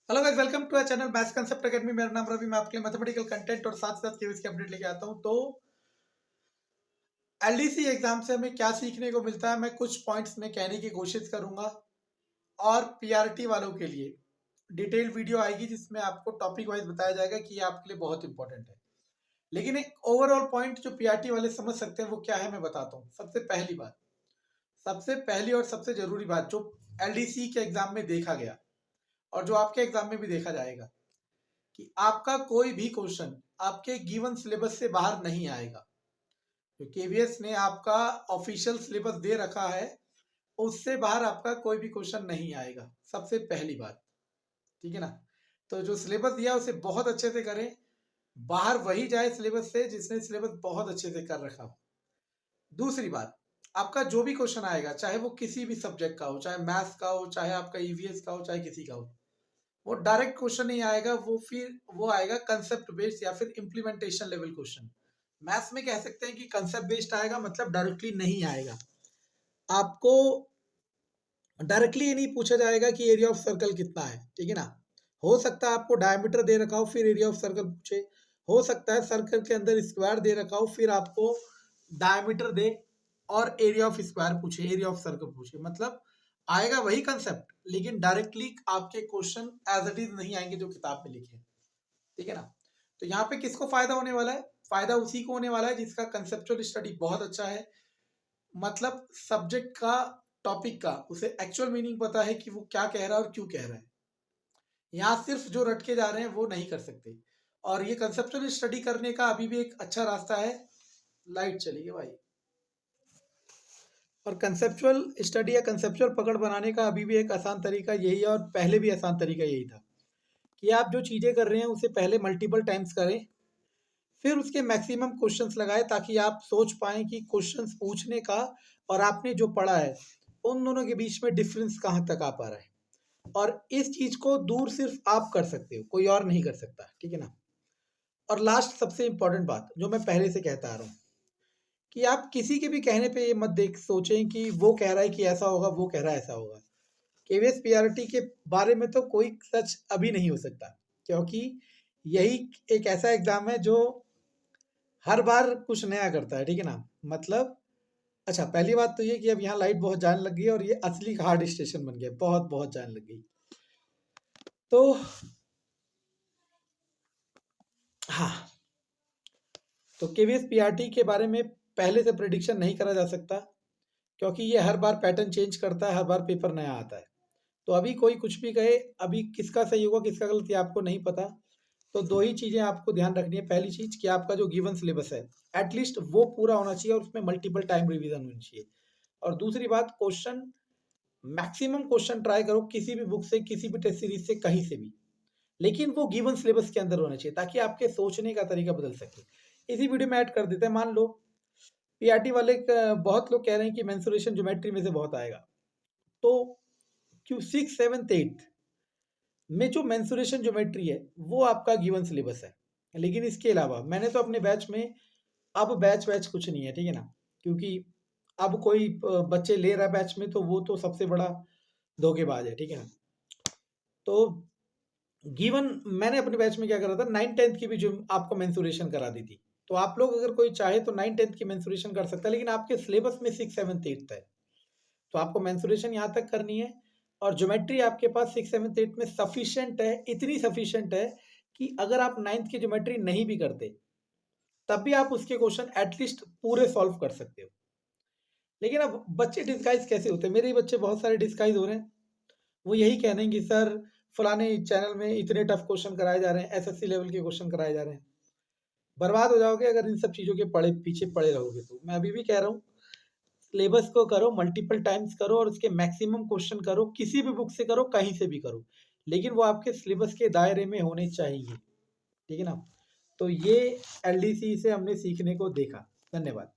Hello guys, welcome to our channel maths concept academy. मेरा नाम रवि। मैं आपके लिए मैथमेटिकल कंटेंट और साथ साथ केवीएस की अपडेट लेके आता हूं। तो एलडीसी एग्जाम से हमें क्या सीखने को मिलता है, मैं कुछ पॉइंट्स में कहने की कोशिश करूंगा। और पीआरटी वालों के लिए डिटेल वीडियो आएगी जिसमें आपको टॉपिक वाइज बताया जाएगा कि ये आपके लिए बहुत इंपॉर्टेंट है। लेकिन एक ओवरऑल पॉइंट जो पीआरटी वाले समझ सकते हैं वो क्या है, मैं बताता हूँ। सबसे पहली और सबसे जरूरी बात जो एलडीसी के एग्जाम में देखा गया और जो आपके एग्जाम में भी देखा जाएगा कि आपका कोई भी क्वेश्चन आपके गिवन सिलेबस से बाहर नहीं आएगा। जो केवीएस ने आपका ऑफिशियल सिलेबस दे रखा है उससे बाहर आपका कोई भी क्वेश्चन नहीं आएगा, सबसे पहली बात। ठीक है ना। तो जो सिलेबस दिया उसे बहुत अच्छे से करें। बाहर वही जाए सिलेबस से जिसने सिलेबस बहुत अच्छे से कर रखा हो। दूसरी बात, आपका जो भी क्वेश्चन आएगा चाहे वो किसी भी सब्जेक्ट का हो, चाहे मैथ्स का हो, चाहे आपका ईवीएस का हो, चाहे किसी का हो, वो डायरेक्ट क्वेश्चन नहीं आएगा। वो आएगा कंसेप्ट बेस्ड या फिर इम्प्लीमेंटेशन लेवल क्वेश्चन। मैथ्स में कह सकते हैं कि कंसेप्ट बेस्ड आएगा, मतलब डायरेक्टली नहीं आएगा। आपको डायरेक्टली ये नहीं पूछा जाएगा कि एरिया ऑफ सर्कल कितना है। ठीक है ना। हो सकता है आपको डायमीटर दे रखा हो फिर एरिया ऑफ सर्कल पूछे। हो सकता है सर्कल के अंदर स्क्वायर दे रखा हो फिर आपको डायमीटर दे और एरिया ऑफ स्क्वायर पूछे, एरिया ऑफ सर्कल पूछे। मतलब आएगा वही कंसेप्ट लेकिन डायरेक्टली आपके क्वेश्चन एज इट इज नहीं आएंगे जो किताब में लिखे हैं। ठीक है ना। तो यहाँ पे किसको फायदा होने वाला है? फायदा उसी को होने वाला है जिसका कंसेप्चुअल स्टडी बहुत अच्छा है। मतलब सब्जेक्ट का, टॉपिक का उसे एक्चुअल मीनिंग पता है कि वो क्या कह रहा है और क्यों कह रहा है। यहाँ सिर्फ जो रट के जा रहे हैं वो नहीं कर सकते। और ये कंसेप्चुअल स्टडी करने का अभी भी एक अच्छा रास्ता है। लाइट चली गई भाई। और कंसेप्चुअल स्टडी या कंसेप्चुअल पकड़ बनाने का अभी भी एक आसान तरीका यही है, और पहले भी आसान तरीका यही था कि आप जो चीज़ें कर रहे हैं उसे पहले मल्टीपल टाइम्स करें, फिर उसके मैक्सिमम क्वेश्चंस लगाएं ताकि आप सोच पाएं कि क्वेश्चंस पूछने का और आपने जो पढ़ा है उन दोनों के बीच में डिफरेंस कहाँ तक आ पा रहा है। और इस चीज़ को दूर सिर्फ आप कर सकते हो, कोई और नहीं कर सकता। ठीक है ना। और लास्ट सबसे इंपॉर्टेंट बात जो मैं पहले से कहता आ रहा हूँ कि आप किसी के भी कहने पे ये मत देख सोचें कि वो कह रहा है कि ऐसा होगा, वो कह रहा है ऐसा होगा। केवीएस पीआरटी के बारे में तो कोई सच अभी नहीं हो सकता, क्योंकि यही एक ऐसा एग्जाम है जो हर बार कुछ नया करता है। ठीक है ना। मतलब अच्छा, पहली बात तो ये कि अब यहाँ लाइट बहुत जाने लग गई है और ये असली हार्ड स्टेशन बन गया, बहुत बहुत जाने लग गई। तो हाँ, तो केवीएस पीआरटी के बारे में पहले से प्रेडिक्शन नहीं करा जा सकता, क्योंकि ये हर बार पैटर्न चेंज करता है, हर बार पेपर नया आता है। तो अभी कोई कुछ भी कहे, अभी किसका सही होगा किसका गलत ये आपको नहीं पता। तो दो ही चीजें आपको ध्यान रखनी है। पहली चीज कि आपका जो गिवन सिलेबस है एटलीस्ट वो पूरा होना चाहिए और उसमें मल्टीपल टाइम रिवीजन होनी चाहिए। और दूसरी बात, क्वेश्चन मैक्सिमम क्वेश्चन ट्राई करो किसी भी बुक से, किसी भी टेस्ट सीरीज से, कहीं से भी, लेकिन वो गिवन सिलेबस के अंदर होना चाहिए ताकि आपके सोचने का तरीका बदल सके। इसी वीडियो में ऐड कर देते हैं। मान लो पीआरटी वाले बहुत लोग कह रहे हैं कि मेंसुरेशन ज्योमेट्री में से बहुत आएगा, तो क्यों 6, 7, 8 में जो मेंसुरेशन ज्योमेट्री है वो आपका गिवन सिलेबस है। लेकिन इसके अलावा मैंने तो अपने बैच में, अब बैच बैच कुछ नहीं है। ठीक है ना। क्योंकि अब कोई बच्चे ले रहा है बैच में तो वो तो सबसे बड़ा धोखेबाज है। ठीक है ना। तो गिवन मैंने अपने बैच में क्या करा था, 9th 10th की भी जो आपको मेंसुरेशन करा दी थी। तो आप लोग अगर कोई चाहे तो 9th 10th की मेंसुरेशन कर सकता है, लेकिन आपके सिलेबस में 6, 7, 8 है। तो आपको मेंसुरेशन यहाँ तक करनी है। और ज्योमेट्री आपके पास 6, 7, 8 में सफिशिएंट है, इतनी सफिशिएंट है कि अगर आप 9th की ज्योमेट्री नहीं भी करते तब भी आप उसके क्वेश्चन एटलीस्ट पूरे सॉल्व कर सकते हो। लेकिन अब बच्चे डिस्गाइज कैसे होते हैं? मेरे ही बच्चे बहुत सारे डिस्गाइज हो रहे हैं। वो यही कह रहे हैं कि सर फलाने चैनल में इतने टफ क्वेश्चन कराए जा रहे हैं, एसएससी लेवल के क्वेश्चन कराए जा रहे हैं। बर्बाद हो जाओगे अगर इन सब चीज़ों के पीछे पड़े रहोगे। तो मैं अभी भी कह रहा हूँ सिलेबस को करो, मल्टीपल टाइम्स करो और उसके मैक्सिमम क्वेश्चन करो, किसी भी बुक से करो, कहीं से भी करो, लेकिन वो आपके सिलेबस के दायरे में होने चाहिए। ठीक है ना। तो ये एलडीसी से हमने सीखने को देखा। धन्यवाद।